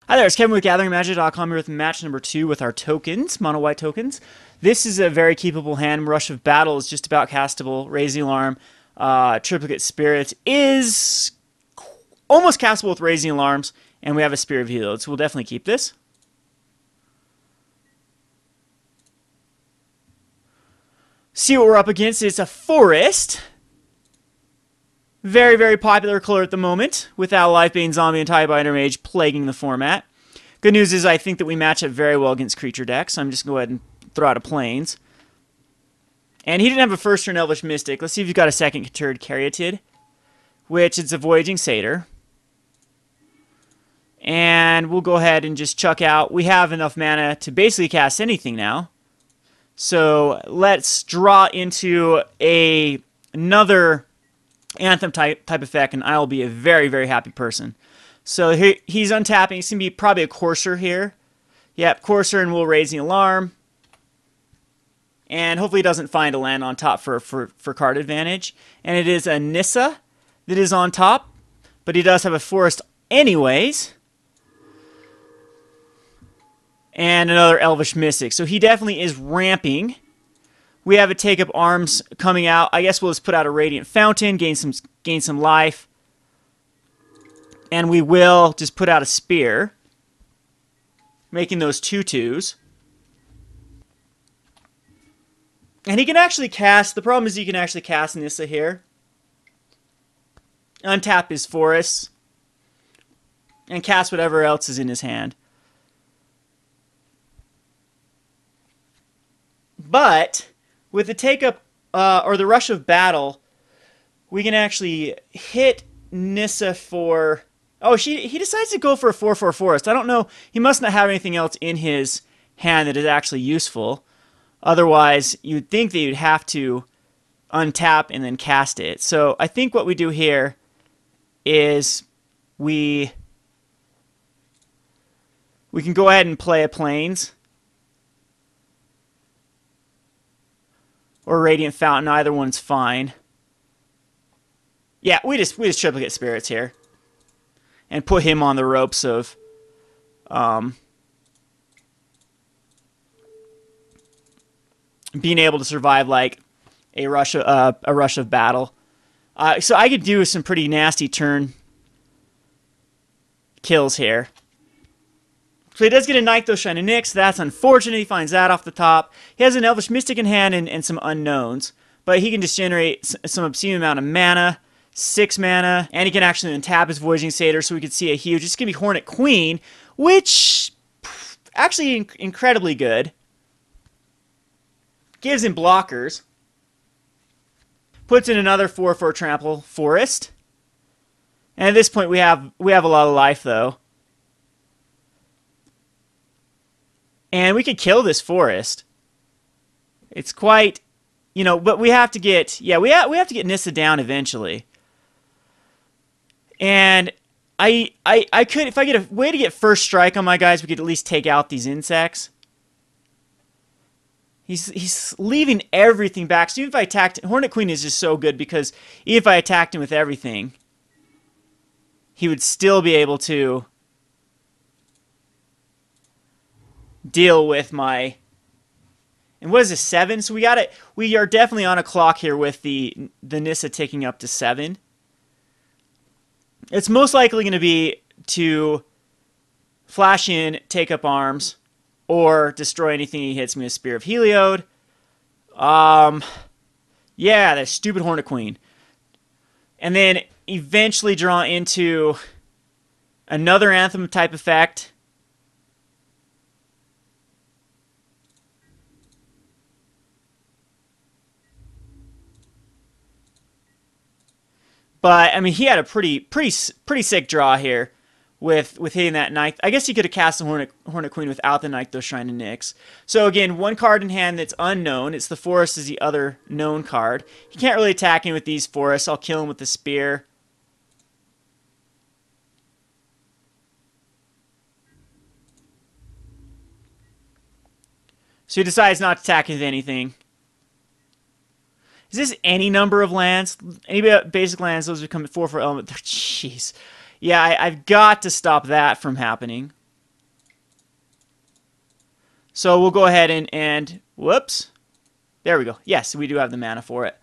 Hi there, it's Kevin with GatheringMagic.com here with match number 2 with our tokens, mono white tokens. This is a very keepable hand. Rush of Battle is just about castable. Raise the Alarm. Triplicate Spirits is almost castable with Raising Alarms. And we have a Spear of Heliod, so we'll definitely keep this. See what we're up against. It's a Forest. Very, very popular color at the moment, with Owl Lifebane, Zombie, and Tiebinder Mage plaguing the format. Good news is I think that we match up very well against creature decks, so I'm just going to go ahead and throw out a Plains. And he didn't have a first turn Elvish Mystic. Let's see if he's got a second turn Caryatid, which is a Voyaging Satyr. And we'll go ahead and just chuck out. We have enough mana to basically cast anything now. So let's draw into another Anthem type effect, and I'll be a very, very happy person. So he's untapping. He's going to be probably a Courser here. Yep, Courser, and we'll raise the alarm. And hopefully he doesn't find a land on top for card advantage. And it is a Nissa that is on top, but he does have a Forest anyways. And another Elvish Mystic. So he definitely is ramping. We have a Take Up Arms coming out. I guess we'll just put out a Radiant Fountain, gain some life. And we will just put out a Spear, making those 2/2s. And he can actually cast, the problem is he can actually cast Nissa here. Untap his forests. And cast whatever else is in his hand. But with the Take Up, or the Rush of Battle, we can actually hit Nissa for... Oh, he decides to go for a 4/4 Forest. I don't know. He must not have anything else in his hand that is actually useful. Otherwise, you'd think that you'd have to untap and then cast it. So I think what we do here is we can go ahead and play a Plains. Or Radiant Fountain, either one's fine. Yeah, we just Triplicate Spirits here. And put him on the ropes of being able to survive like a rush of battle. So I could do some pretty nasty turn kills here. So he does get a Nykthos Shining Nyx. That's unfortunate. He finds that off the top. He has an Elvish Mystic in hand and some unknowns. But he can just generate some obscene amount of mana. 6 mana. And he can actually untap his Voyaging Satyr, so we can see a huge... It's going to be Hornet Queen, which... actually incredibly good. Gives him blockers. Puts in another 4/4 Trample Forest. And at this point we have a lot of life, though. And we could kill this Forest. It's quite, you know, but we have to get, yeah, we have to get Nissa down eventually. And I could, if I get a way to get first strike on my guys, we could at least take out these insects. He's leaving everything back. So even if I attacked, Hornet Queen is just so good because even if I attacked him with everything, he would still be able to deal with my... And what is this, 7? So we are definitely on a clock here with the Nissa ticking up to 7. It's most likely going to be to flash in, take up arms, or destroy anything he hits me with Spear of Heliod. Yeah, that stupid Hornet Queen. And then eventually draw into another Anthem type effect. But I mean, he had a pretty sick draw here with hitting that Ninth. I guess he could have cast the Hornet Queen without the Nykthos Shining Nyx. So again, one card in hand that's unknown. It's the Forest is the other known card. He can't really attack him with these forests. I'll kill him with the Spear. So he decides not to attack with anything. Is this any number of lands? Any basic lands, those become 4/4 element. Jeez. Yeah, I've got to stop that from happening. So we'll go ahead and whoops. There we go. Yes, we do have the mana for it.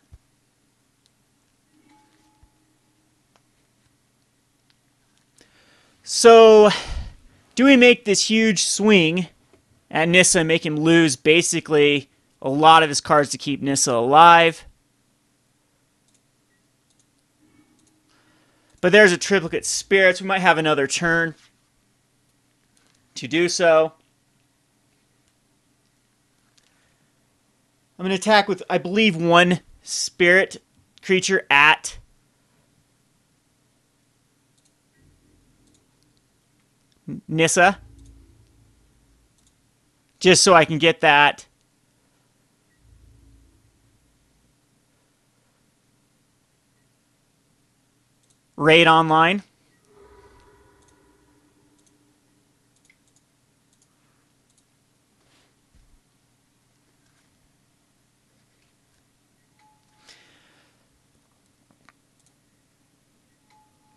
So, do we make this huge swing at Nissa and make him lose basically a lot of his cards to keep Nissa alive? But there's a Triplicate Spirits. We might have another turn to do so. I'm going to attack with, I believe, one spirit creature at Nissa. Just so I can get that raid online.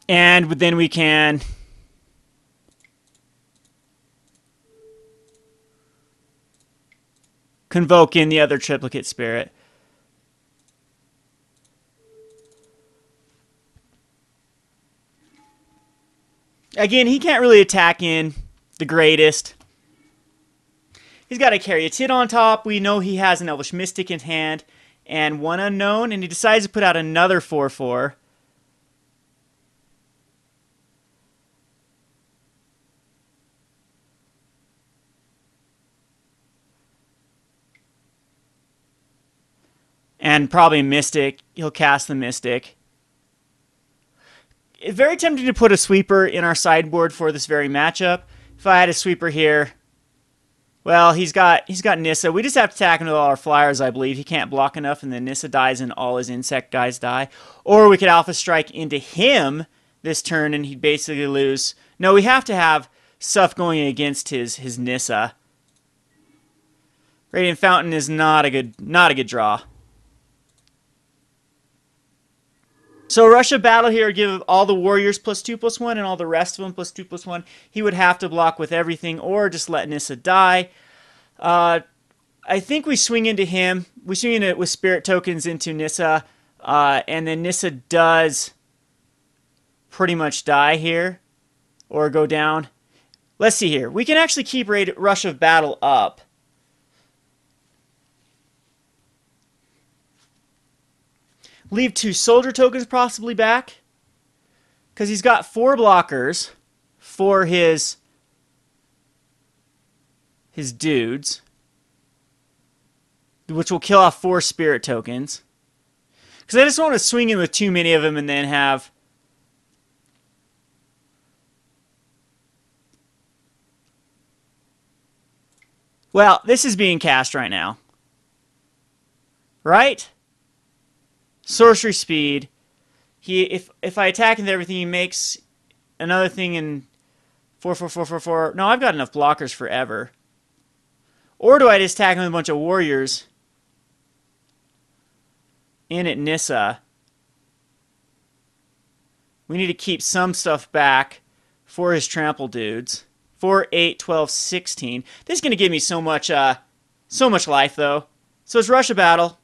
And then we can convoke in the other Triplicate Spirit. Again, he can't really attack in the greatest. He's got a Caryatid on top. We know he has an Elvish Mystic in hand and one unknown, and he decides to put out another 4/4. And probably a Mystic. He'll cast the Mystic. It's very tempting to put a sweeper in our sideboard for this very matchup. If I had a sweeper here, well, he's got Nissa. We just have to attack him with all our flyers, I believe. He can't block enough, and then Nissa dies and all his insect guys die. Or we could Alpha Strike into him this turn, and he'd basically lose. No, we have to have stuff going against his Nissa. Radiant Fountain is not a good draw. So Rush of Battle here would give all the warriors +2/+1 and all the rest of them +2/+1. He would have to block with everything or just let Nissa die. I think we swing into him. We swing into it with spirit tokens into Nissa. And then Nissa does pretty much die here or go down. Let's see here. We can actually keep Rush of Battle up. Leave 2 soldier tokens possibly back. Because he's got 4 blockers for his dudes. Which will kill off 4 spirit tokens. Because I just don't want to swing in with too many of them and then have... Well, this is being cast right now. Right? Sorcery speed. If I attack with everything, he makes another thing in 4/4/4/4/4. No, I've got enough blockers forever. Or do I just attack him with a bunch of warriors in at Nissa? We need to keep some stuff back for his trample dudes. 4, 8, 12, 16. This is going to give me so much life, though. So it's Rush of Battle.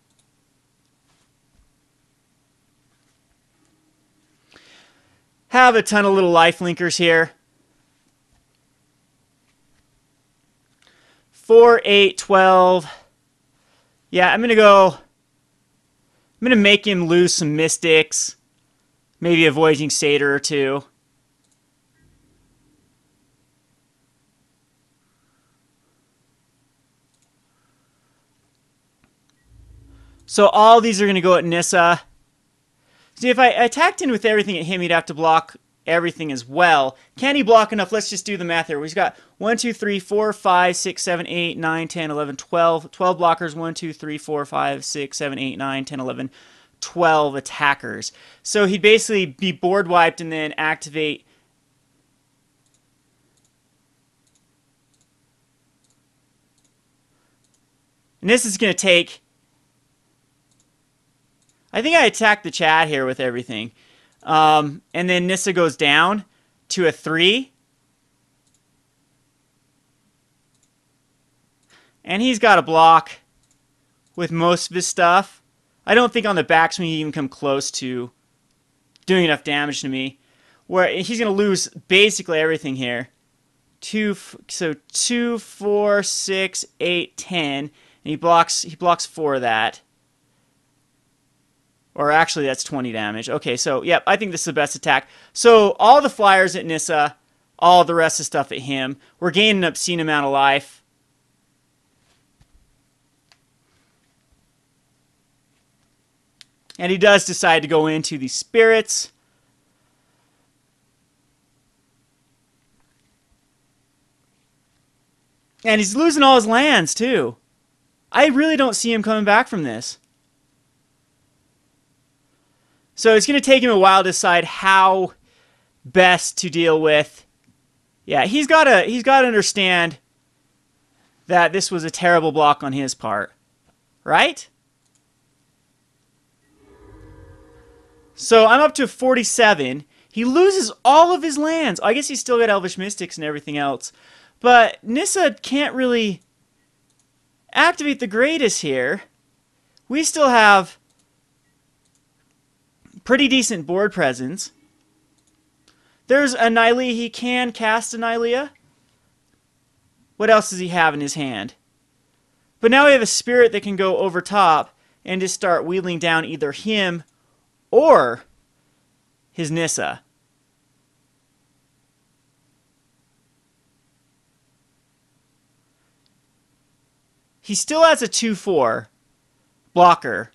Have a ton of little life linkers here. 4, 8, 12. Yeah, I'm going to make him lose some Mystics. Maybe a Voyaging Satyr or 2. So all these are going to go at Nissa. See, if I attacked in with everything at him, he'd have to block everything as well. Can he block enough? Let's just do the math here. We've got 1, 2, 3, 4, 5, 6, 7, 8, 9, 10, 11, 12. 12 blockers. 1, 2, 3, 4, 5, 6, 7, 8, 9, 10, 11, 12 attackers. So he'd basically be board wiped and then activate. And this is going to take... I think I attacked the Chad here with everything. And then Nissa goes down to a 3. And he's got a block with most of his stuff. I don't think on the backswing he even come close to doing enough damage to me. Where he's going to lose basically everything here. 2, 4, 6, 8, 10. And he blocks 4 of that. Or actually, that's 20 damage. Okay, so, yep, I think this is the best attack. So, all the flyers at Nissa, all the rest of the stuff at him. We're gaining an obscene amount of life. And he does decide to go into the spirits. And he's losing all his lands, too. I really don't see him coming back from this. So it's going to take him a while to decide how best to deal with. Yeah, he's got to understand that this was a terrible block on his part. Right? So I'm up to 47. He loses all of his lands. I guess he's still got Elvish Mystics and everything else. But Nissa can't really activate the greatest here. We still have pretty decent board presence. There's a Nylea. He can cast a Nylea. What else does he have in his hand? But now we have a spirit that can go over top and just start wheeling down either him or his Nissa. He still has a 2/4 blocker.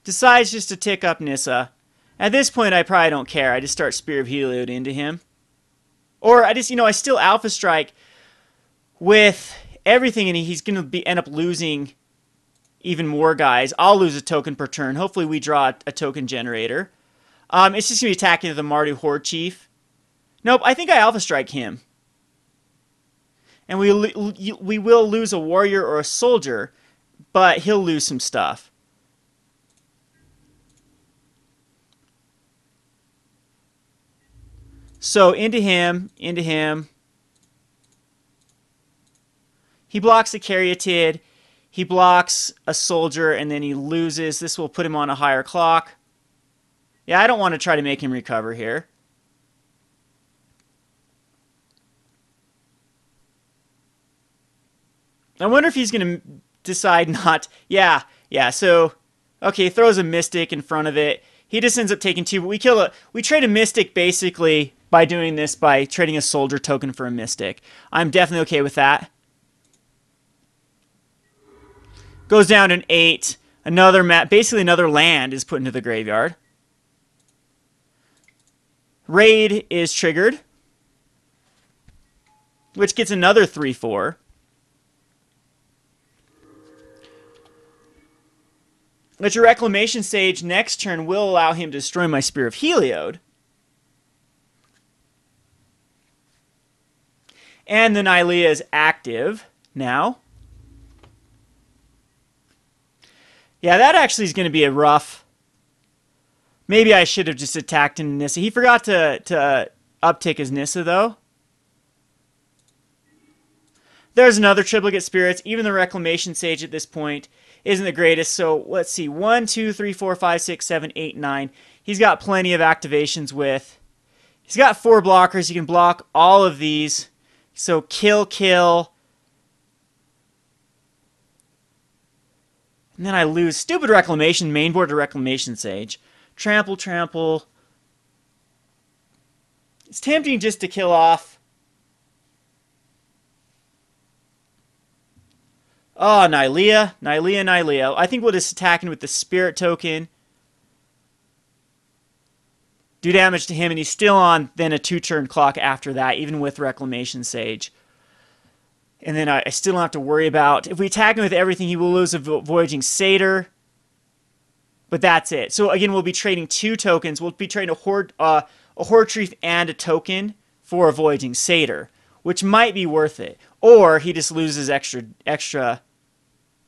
Decides just to tick up Nissa. At this point, I probably don't care. I just start Spear of Heliod into him. Or I just, I still Alpha Strike with everything, and he's going to end up losing even more guys. I'll lose a token per turn. Hopefully we draw a token generator. It's just going to be attacking the Mardu Hordechief. Nope, I think I Alpha Strike him. And we will lose a warrior or a soldier, but he'll lose some stuff. So into him. He blocks a Caryatid. He blocks a soldier, and then he loses. This will put him on a higher clock. Yeah, I don't want to try to make him recover here. I wonder if he's going to decide not... Yeah, so... Okay, throws a Mystic in front of it. He just ends up taking 2, but we trade a Mystic basically by doing this, by trading a soldier token for a Mystic. I'm definitely okay with that. Goes down to an 8. Basically another land is put into the graveyard. Raid is triggered, which gets another 3/4. But your Reclamation Sage next turn will allow him to destroy my Spear of Heliod. And the Nylea is active now. Yeah, that actually is going to be a rough... Maybe I should have just attacked into Nissa. He forgot to uptick his Nissa, though. There's another Triplicate Spirits. Even the Reclamation Sage at this point isn't the greatest. So let's see. 1, 2, 3, 4, 5, 6, 7, 8, 9. He's got plenty of activations with... He's got 4 blockers. He can block all of these. So kill. And then I lose stupid Reclamation, mainboard to Reclamation Sage. Trample. It's tempting just to kill off. Oh, Nylea. I think we'll just attack him with the Spirit token. Do damage to him, and he's still on then a 2-turn clock after that, even with Reclamation Sage. And then I still don't have to worry about... If we attack him with everything, he will lose a Voyaging Satyr. But that's it. So again, we'll be trading 2 tokens. We'll be trading a Hordechief and a token for a Voyaging Satyr, which might be worth it. Or he just loses extra...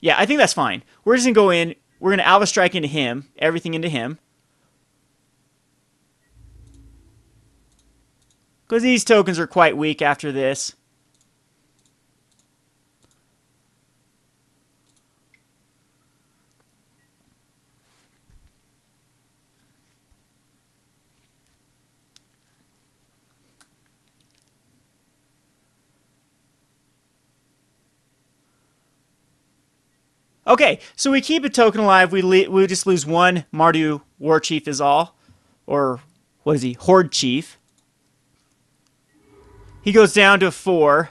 Yeah, I think that's fine. We're just going to go in. We're going to Alpha Strike into him. Everything into him. Because these tokens are quite weak after this. Okay, so we keep a token alive. We just lose one Mardu Hordechief is all. Or, what is he? Hordechief. He goes down to 4.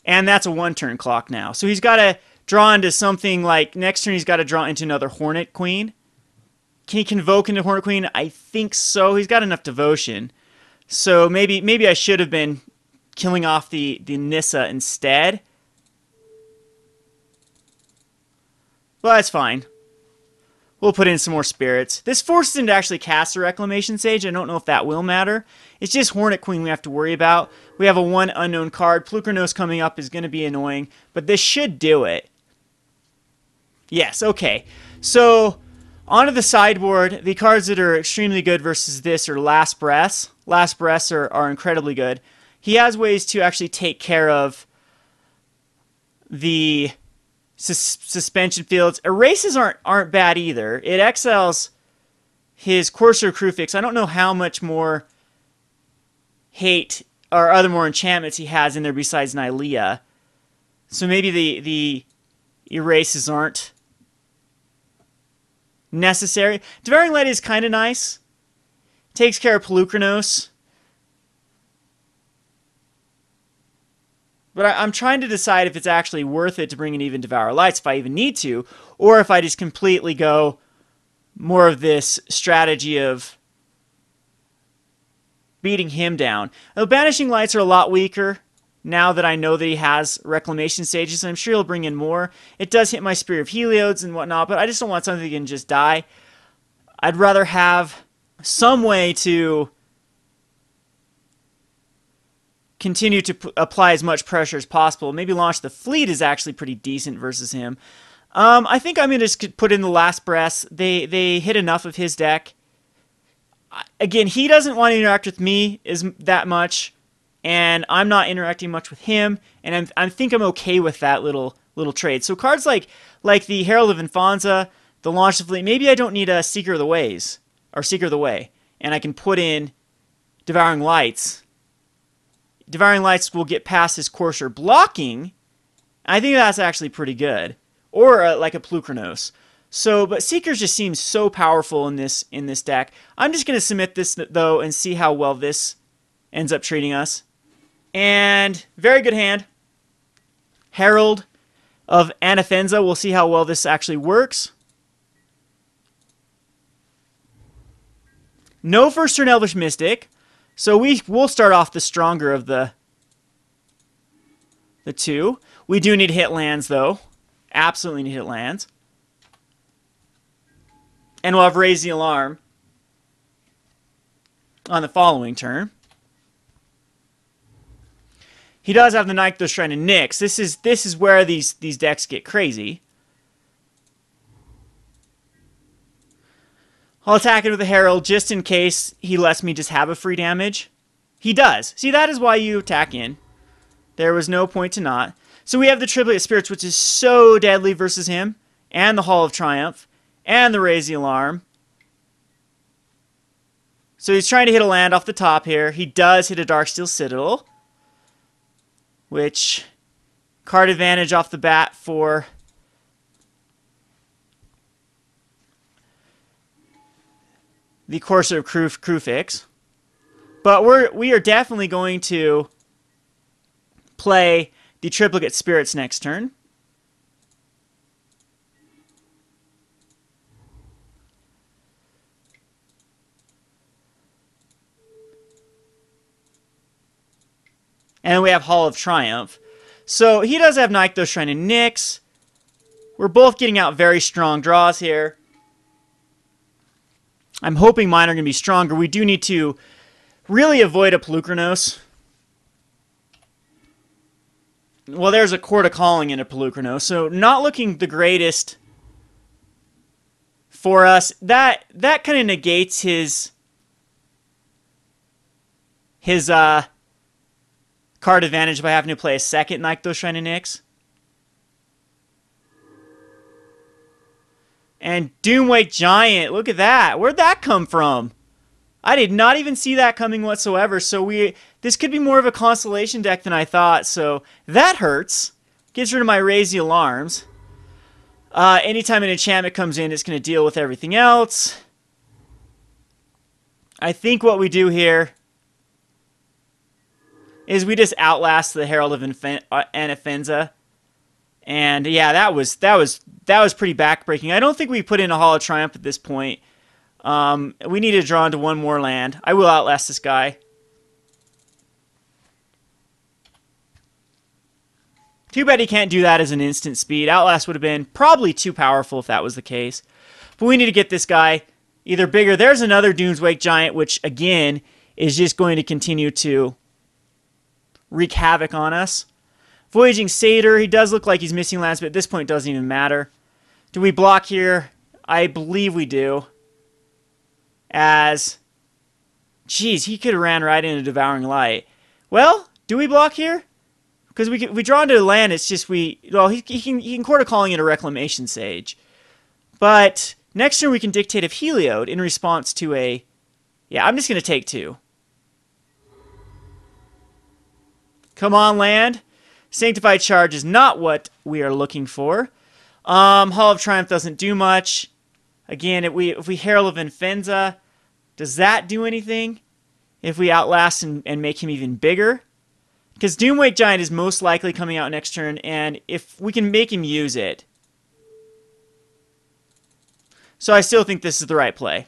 And that's a 1-turn clock now. So he's got to draw into something like... Next turn he's got to draw into another Hornet Queen. Can he convoke into Hornet Queen? I think so. He's got enough devotion. So maybe I should have been killing off the Nissa instead. But that's fine. We'll put in some more spirits. This forces him to actually cast a Reclamation Sage. I don't know if that will matter. It's just Hornet Queen we have to worry about. We have a 1 unknown card. Plukernos coming up is going to be annoying. But this should do it. Yes, okay. So, onto the sideboard. The cards that are extremely good versus this are Last Breaths. Last Breaths are incredibly good. He has ways to actually take care of the... suspension fields. Erases aren't bad either. It exiles his Courser of Crufix. I don't know how much more hate or other more enchantments he has in there besides Nylea. So maybe the erases aren't necessary. Devouring Light is kind of nice. Takes care of Polukranos. But I'm trying to decide if it's actually worth it to bring in even Devour Lights, if I even need to, or if I just completely go more of this strategy of beating him down. The Banishing Lights are a lot weaker now that I know that he has Reclamation Stages, and I'm sure he'll bring in more. It does hit my Spear of Heliods and whatnot, but I just don't want something that can just die. I'd rather have some way to continue to apply as much pressure as possible. Maybe launch the Fleet is actually pretty decent versus him. I think I'm going to just put in the Last Breaths. They hit enough of his deck. Again, he doesn't want to interact with me that much, and I'm not interacting much with him, and I think I'm okay with that little trade. So cards like the Herald of Anafenza, the Launch of Fleet, maybe I don't need a Seeker of the Ways, or Seeker of the Way, and I can put in Devouring Lights. Devouring Lights will get past his Courser blocking. I think that's actually pretty good. Or like a Plukernos. So, but Seekers just seems so powerful in this deck. I'm just going to submit this, though, and see how well this ends up treating us. And, very good hand. Herald of Anafenza. We'll see how well this actually works. No first turn Elvish Mystic. So we'll start off the stronger of the two. We do need hit lands, though. Absolutely need hit lands. And we'll have Raise the Alarm on the following turn. He does have the Nykthos Shrine of Nyx. This is where these decks get crazy. I'll attack it with a Herald just in case he lets me just have a free damage. He does. See, that is why you attack in. There was no point to not. So we have the Triplicate Spirits, which is so deadly versus him. And the Hall of Triumph. And the Raise the Alarm. So he's trying to hit a land off the top here. He does hit a Darksteel Citadel. Which, card advantage off the bat for the Courser of Crufix. But we are definitely going to play the Triplicate Spirits next turn. And we have Hall of Triumph. So he does have Nykthos Shrine of Nyx. We're both getting out very strong draws here. I'm hoping mine are going to be stronger. We do need to really avoid a Polukranos. Well, there's a Court of Calling in a Polukranos, so not looking the greatest for us. That kind of negates his card advantage by having to play a second Nykthos Shrine of Nyx. And Doomwake Giant, look at that. Where'd that come from? I did not even see that coming whatsoever. So this could be more of a Constellation deck than I thought. So that hurts. Gets rid of my Raise the Alarms. Anytime an enchantment comes in, it's going to deal with everything else. I think what we do here is we just outlast the Herald of Anafenza. And yeah, that was pretty backbreaking. I don't think we put in a Hall of Triumph at this point. We need to draw into one more land. I will outlast this guy. Too bad he can't do that as an instant speed. Outlast would have been probably too powerful if that was the case. But we need to get this guy either bigger. There's another Doomswake Giant, which again is just going to continue to wreak havoc on us. Voyaging Satyr, he does look like he's missing lands, but at this point it doesn't even matter. Do we block here? I believe we do. Geez, he could have ran right into Devouring Light. Well, do we block here? Because we draw into the land, it's just he can Court of Calling it a Reclamation Sage. But next turn we can Dictate of Heliod in response to a... Yeah, I'm just going to take 2. Come on, land. Sanctified Charge is not what we are looking for. Hall of Triumph doesn't do much. Again, if we Herald of Anafenza, does that do anything? If we outlast and make him even bigger? Because Doomwake Giant is most likely coming out next turn, and if we can make him use it. So I still think this is the right play.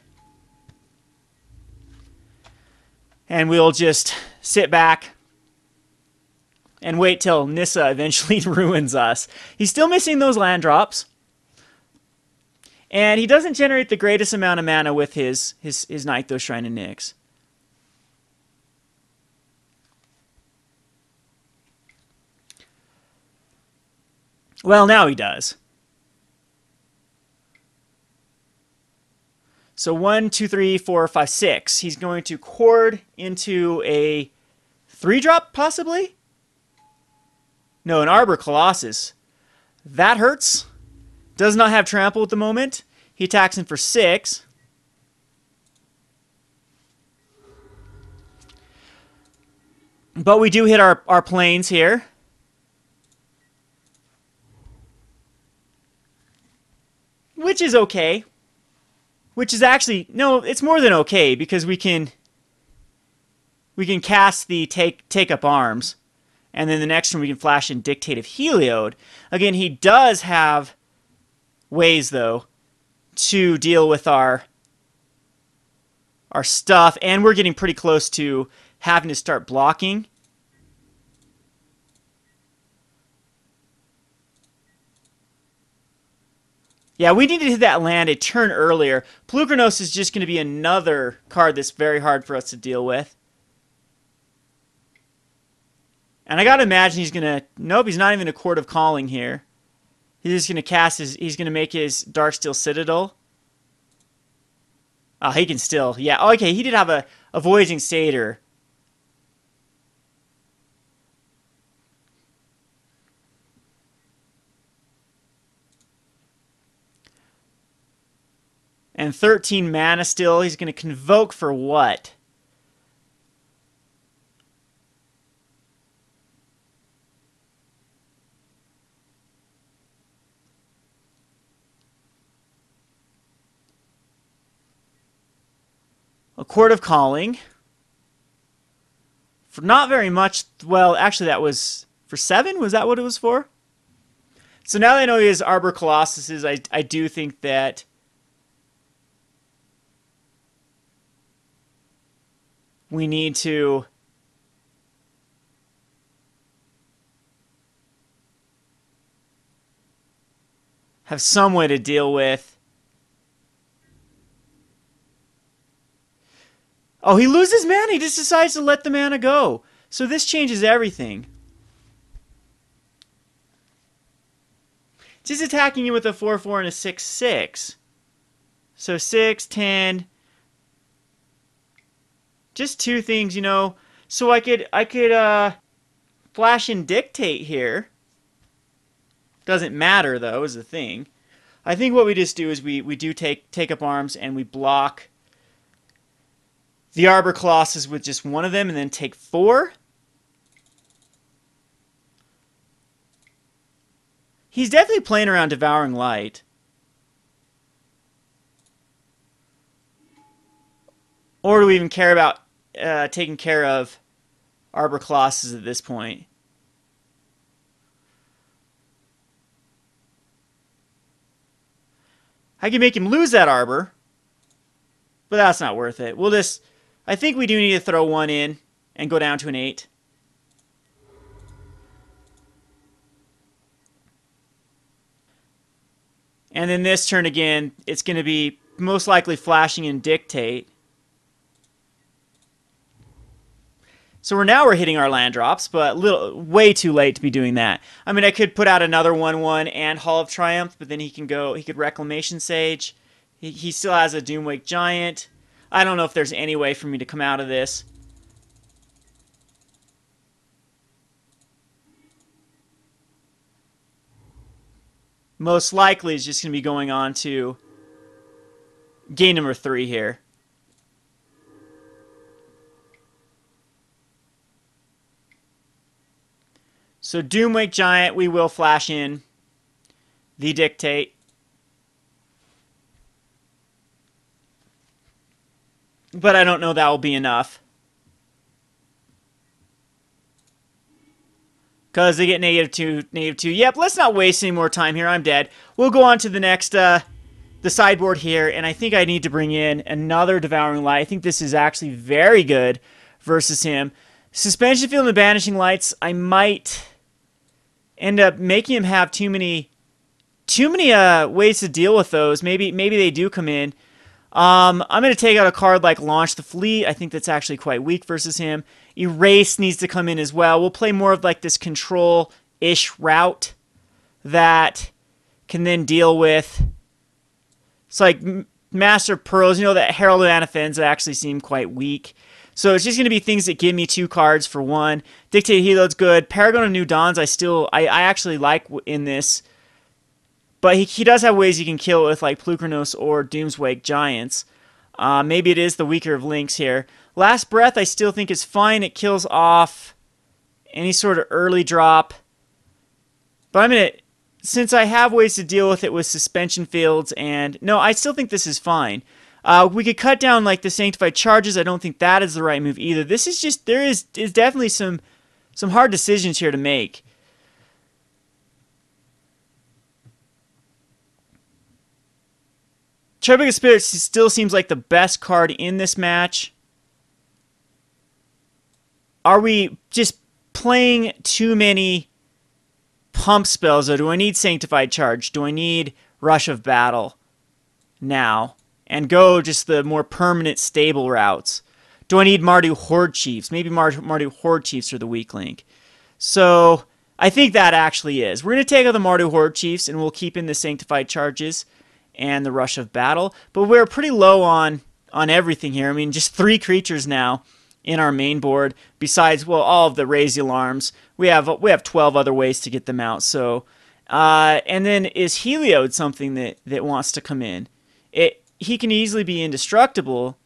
And we'll just sit back and wait till Nissa eventually ruins us. He's still missing those land drops. And he doesn't generate the greatest amount of mana with his Nykthos Shrine of Nyx. Well, now he does. So 1, 2, 3, 4, 5, 6. He's going to chord into a 3-drop, possibly? No, an Arbor Colossus. That hurts. Does not have trample at the moment. He attacks him for 6. But we do hit our planes here. Which is okay. Which is actually... No, it's more than okay, because we can cast the take up arms. And then the next one we can flash in Dictate of Heliod. Again, he does have ways, though, to deal with our stuff. And we're getting pretty close to having to start blocking. Yeah, we need to hit that land a turn earlier. Polukranos is just going to be another card that's very hard for us to deal with. And I gotta imagine he's gonna... Nope, he's not even a Court of Calling here. He's just gonna cast his... He's gonna make his Darksteel Citadel. Oh, he can still... Yeah, okay, he did have a Voyaging Satyr. And 13 mana still. He's gonna Convoke for what? A Court of Calling. For not very much. Well, actually that was for 7? Was that what it was for? So now that I know he has Arbor Colossuses, I do think that we need to have some way to deal with... Oh, he loses mana. He just decides to let the mana go. So this changes everything. Just attacking you with a 4/4 and a 6/6. So 6, 10. Just 2 things, you know. So I could flash and Dictate here. Doesn't matter though, is the thing. I think what we just do is we do take up arms and we block the Arbor Colossus with just one of them and then take 4. He's definitely playing around Devouring Light. Or do we even care about taking care of Arbor Colossus at this point? I can make him lose that Arbor, but that's not worth it. We'll just... I think we do need to throw one in and go down to an 8. And then this turn again, it's going to be most likely flashing in Dictate. So we're hitting our land drops, but way too late to be doing that. I mean, I could put out another 1/1 and Hall of Triumph, but then he could Reclamation Sage. He still has a Doomwake Giant. I don't know if there's any way for me to come out of this. Most likely is just going to be going on to game number 3 here. So Doomwake Giant, we will flash in the Dictate. But I don't know that will be enough. Because they get -2, -2. Yep, let's not waste any more time here. I'm dead. We'll go on to the next, the sideboard here. And I think I need to bring in another Devouring Light. I think this is actually very good versus him. Suspension Field and Banishing Lights, I might end up making him have too many ways to deal with those. Maybe they do come in. I'm going to take out a card like Launch the Fleet. I think that's actually quite weak versus him. Erase needs to come in as well. We'll play more of like this control-ish route that can then deal with... It's like Master of Pearls. You know, that Herald of Anafenza actually seem quite weak. So it's just going to be things that give me 2 cards for 1. Dictate of Heliod's good. Paragon of New Dawns I actually like in this. But he does have ways you can kill it with like Plukernos or Doomswake Giants. Maybe it is the weaker of links here. Last Breath I still think is fine. It kills off any sort of early drop. But I'm going to... Since I have ways to deal with it with Suspension Fields and... No, I still think this is fine. We could cut down like the Sanctified Charges. I don't think that is the right move either. This is just... There is definitely some hard decisions here to make. Triplicate Spirits still seems like the best card in this match. Are we just playing too many pump spells, or do I need Sanctified Charge? Do I need Rush of Battle now? And go just the more permanent, stable routes? Do I need Mardu Hordechiefs? Maybe Mardu Hordechiefs are the weak link. So, I think that actually is. We're going to take out the Mardu Hordechiefs, and we'll keep in the Sanctified Charges and the Rush of Battle. But we're pretty low on everything here. I mean, just 3 creatures now in our main board, besides, well, all of the Raise the Alarms. We have 12 other ways to get them out. So, and then is Heliod something that wants to come in? He can easily be indestructible.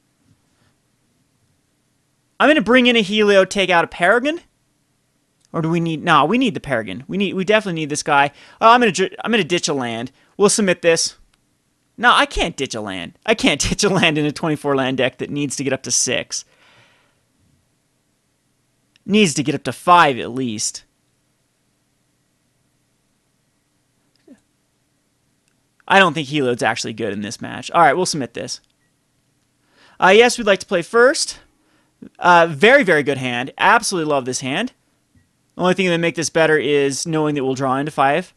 I'm going to bring in a Heliod, take out a Paragon. Or do we need... No, we need the Paragon. We definitely need this guy. I'm going to ditch a land. We'll submit this. No, I can't ditch a land. I can't ditch a land in a 24-land deck that needs to get up to 6. Needs to get up to 5 at least. I don't think Heliod's actually good in this match. Alright, we'll submit this. Yes, we'd like to play first. Very, very good hand. Absolutely love this hand. The only thing that would make this better is knowing that we'll draw into 5.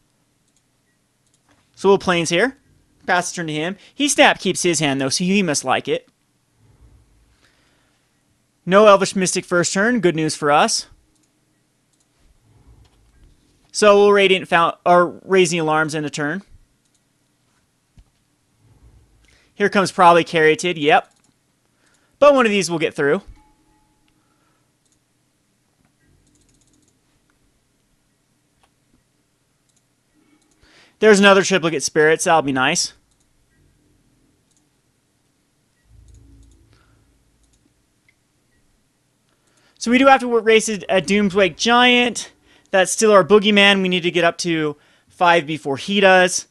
So we'll Plains here. Pass the turn to him. He snap keeps his hand, though, so he must like it. No Elvish Mystic first turn. Good news for us. So we'll Radiant or Raise the Alarms end of turn. Here comes probably Caryatid. Yep. But one of these will get through. There's another Triplicate Spirits. That'll be nice. So we do have to race a Doomswake Giant. That's still our Boogeyman. We need to get up to 5 before he does.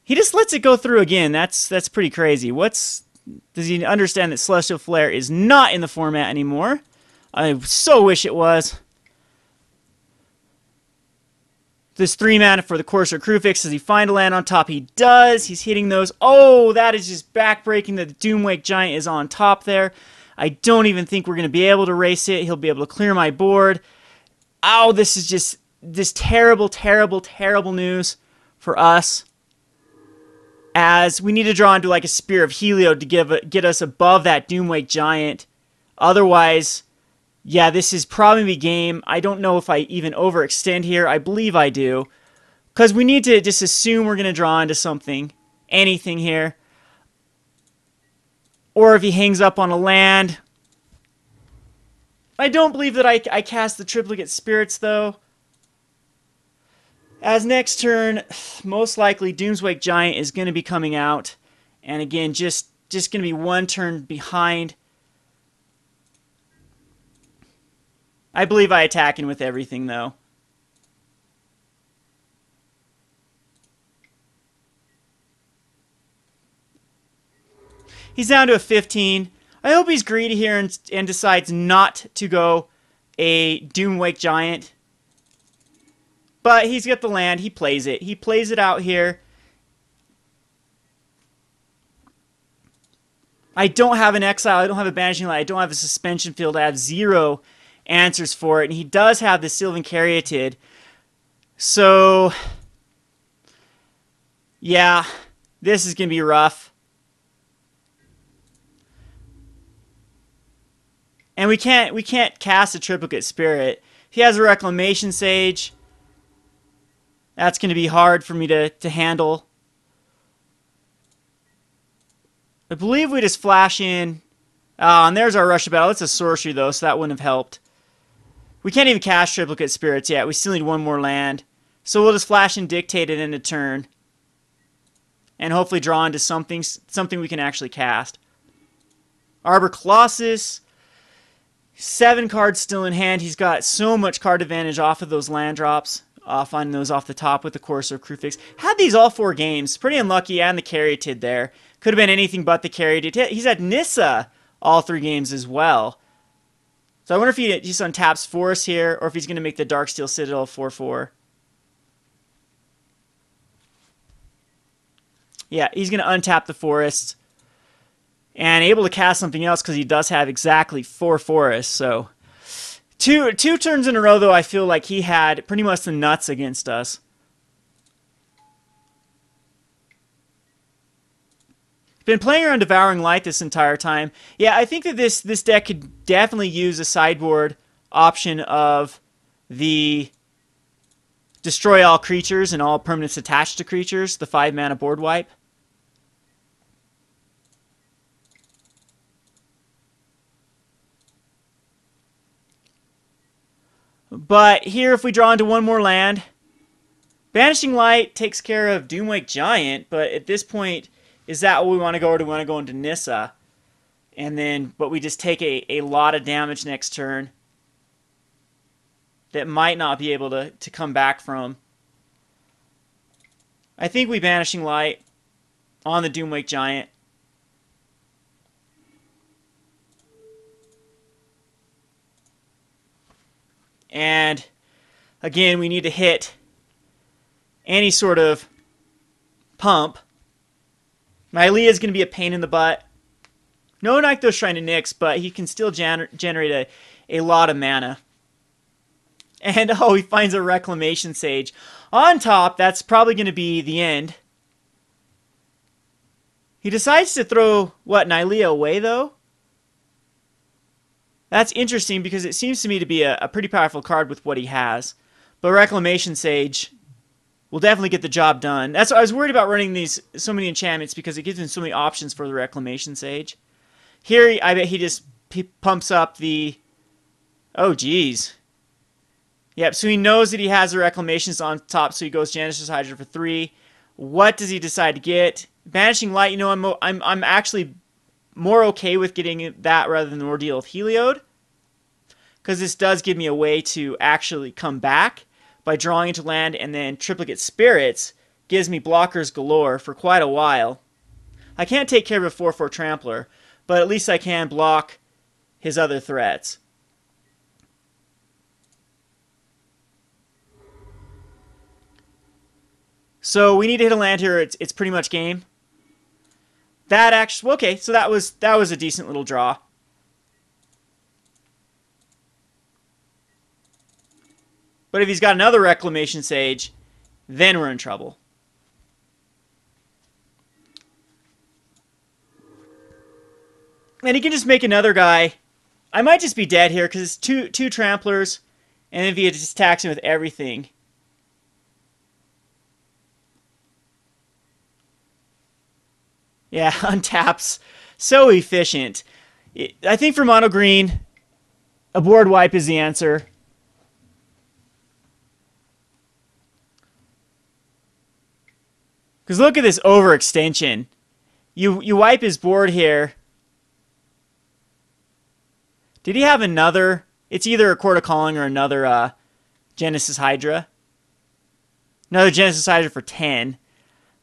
He just lets it go through again. That's pretty crazy. Does he understand that Celestial Flare is not in the format anymore? I so wish it was. This 3 mana for the Courser Crewfix. Does he find a land on top? He does. He's hitting those. Oh, that is just backbreaking that the Doomwake Giant is on top there. I don't even think we're going to be able to race it. He'll be able to clear my board. Oh, this is just this terrible, terrible, terrible news for us. As we need to draw into like a Spear of Heliod to get us above that Doomwake Giant. Otherwise, yeah, this is probably game. I don't know if I even overextend here. I believe I do. Because we need to just assume we're going to draw into something. Anything here. Or if he hangs up on a land. I don't believe that I cast the Triplicate Spirits, though. As next turn, most likely Doomswake Giant is going to be coming out. And again, just going to be one turn behind. I believe I attack in with everything, though. He's down to a 15. I hope he's greedy here and decides not to go a Doomwake Giant. But he's got the land. He plays it. He plays it out here. I don't have an Exile. I don't have a Banishing Light. I don't have a Suspension Field. I have 0 answers for it. And he does have the Sylvan Caryatid. So, yeah, this is going to be rough. And we can't cast a Triplicate Spirit. If he has a Reclamation Sage, that's going to be hard for me to handle. I believe we just flash in. And there's our Rush of Battle. It's a sorcery, though, so that wouldn't have helped. We can't even cast Triplicate Spirits yet. We still need one more land. So we'll just flash and Dictate it into turn. And hopefully draw into something we can actually cast. Arbor Colossus. 7 cards still in hand. He's got so much card advantage off of those land drops. Finding those off the top with the Courser Crewfix. Had these all 4 games. Pretty unlucky, and the Caryatid there. Could have been anything but the Caryatid. He's had Nissa all 3 games as well. So I wonder if he just untaps Forest here, or if he's going to make the Darksteel Citadel 4/4. Yeah, he's going to untap the Forest. And able to cast something else because he does have exactly 4 forests. So two turns in a row, though, I feel like he had pretty much the nuts against us. Been playing around Devouring Light this entire time. Yeah, I think that this deck could definitely use a sideboard option of the destroy all creatures and all permanents attached to creatures, the 5 mana board wipe. But here, if we draw into one more land, Banishing Light takes care of Doomwake Giant, but at this point, is that what we want to go, or do we want to go into Nissa? But we just take a lot of damage next turn that might not be able to come back from. I think we Banishing Light on the Doomwake Giant. And again, we need to hit any sort of pump. Nylea is going to be a pain in the butt. No Nykthos Shrine to Nyx, but he can still generate a lot of mana. And oh, he finds a Reclamation Sage. On top, that's probably going to be the end. He decides to throw, what, Nylea away, though? That's interesting because it seems to me to be a pretty powerful card with what he has. But Reclamation Sage will definitely get the job done. That's I was worried about running so many enchantments because it gives him so many options for the Reclamation Sage. Here, I bet he pumps up the... Oh, geez. Yep, so he knows that he has the Reclamations on top, so he goes Genesis Hydra for 3. What does he decide to get? Banishing Light, you know, I'm actually more okay with getting that rather than the Ordeal of Heliod, because this does give me a way to actually come back. by drawing into land, and then Triplicate Spirits gives me blockers galore for quite a while. I can't take care of a 4/4 Trampler, but at least I can block his other threats. So we need to hit a land here. It's pretty much game. That actually, okay, so that was a decent little draw. But if he's got another Reclamation Sage, then we're in trouble. And he can just make another guy. I might just be dead here because it's two Tramplers, and if he just attacks him with everything. Yeah, untaps. So efficient. I think for mono green, a board wipe is the answer. Because look at this overextension. You wipe his board here. Did he have another? It's either a Court of Calling or another Genesis Hydra. Another Genesis Hydra for 10.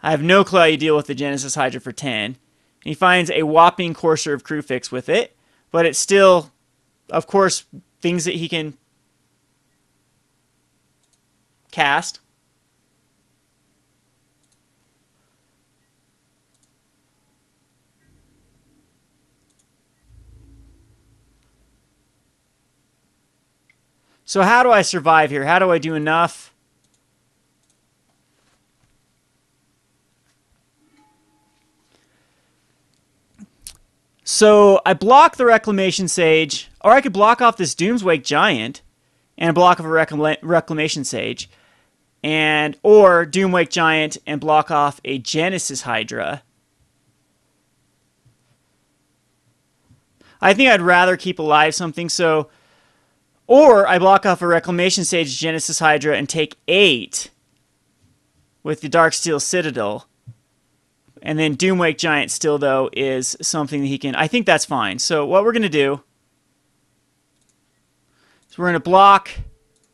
I have no clue how you deal with the Genesis Hydra for 10. And he finds a whopping Courser of Crewfix with it. But it's still, of course, things that he can cast. So how do I survive here? How do I do enough? So I block the Reclamation Sage, or I could block off this Doomswake Giant and block off a Reclamation Sage, or Doomwake Giant and block off a Genesis Hydra. I think I'd rather keep alive something, so... Or I block off a Reclamation Sage, Genesis Hydra, and take 8 with the Darksteel Citadel. And then Doomwake Giant still, though, is something that he can... I think that's fine. So what we're going to do is we're going to block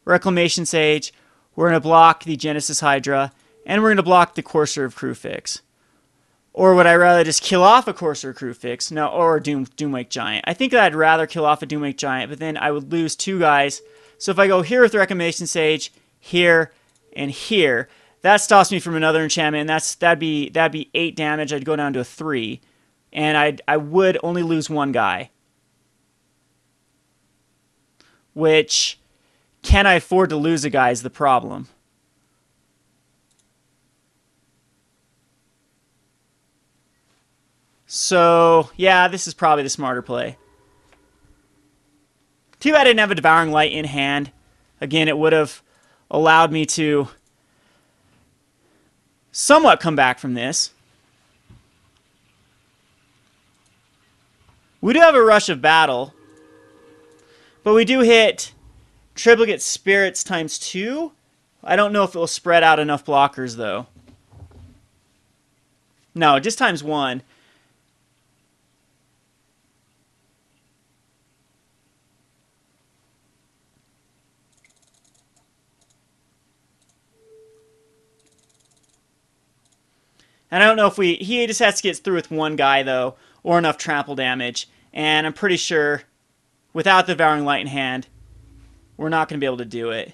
Reclamation Sage, we're going to block the Genesis Hydra, and we're going to block the Courser of Crewfix. Or would I rather just kill off a Courser of Crewfix? No, or a Doomwake Giant. I think that I'd rather kill off a Doomwake Giant, but then I would lose 2 guys. So if I go here with Reclamation Sage, here, and here, that stops me from another enchantment, and that'd be 8 damage. I'd go down to a 3, and I would only lose 1 guy. Which, can I afford to lose a guy is the problem. So, yeah, this is probably the smarter play. Too bad I didn't have a Devouring Light in hand. Again, it would have allowed me to somewhat come back from this. We do have a Rush of Battle, but we do hit Triplicate Spirits times 2. I don't know if it will spread out enough blockers, though. No, just times 1. And I don't know if he just has to get through with 1 guy, though, or enough trample damage. And I'm pretty sure, without the Devouring Light in hand, we're not going to be able to do it.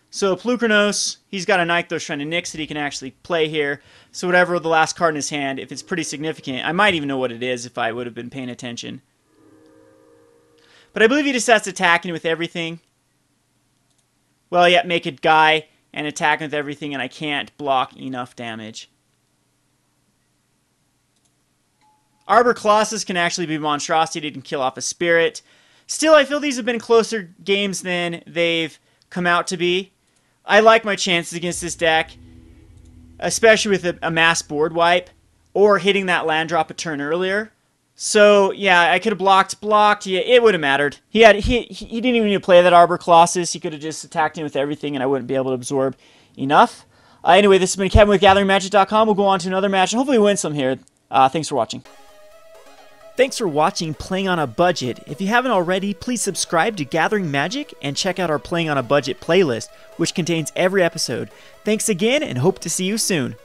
So Plukernos, he's got a Nykthos Shrine of Nyx that he can actually play here. So whatever the last card in his hand, if it's pretty significant, I might even know what it is if I would have been paying attention. But I believe he just starts attacking with everything. Well, yeah, make a guy and attack with everything, and I can't block enough damage. Arbor Colossus can actually be monstrosity to kill off a spirit. Still, I feel these have been closer games than they've come out to be. I like my chances against this deck, especially with a mass board wipe, or hitting that land drop a turn earlier. So, yeah, I could have blocked. Yeah, it would have mattered. He didn't even need to play that Arbor Colossus. He could have just attacked him with everything, and I wouldn't be able to absorb enough. Anyway, this has been Kevin with GatheringMagic.com. We'll go on to another match, and hopefully win some here. Thanks for watching. Thanks for watching Playing on a Budget. If you haven't already, please subscribe to Gathering Magic and check out our Playing on a Budget playlist, which contains every episode. Thanks again and hope to see you soon.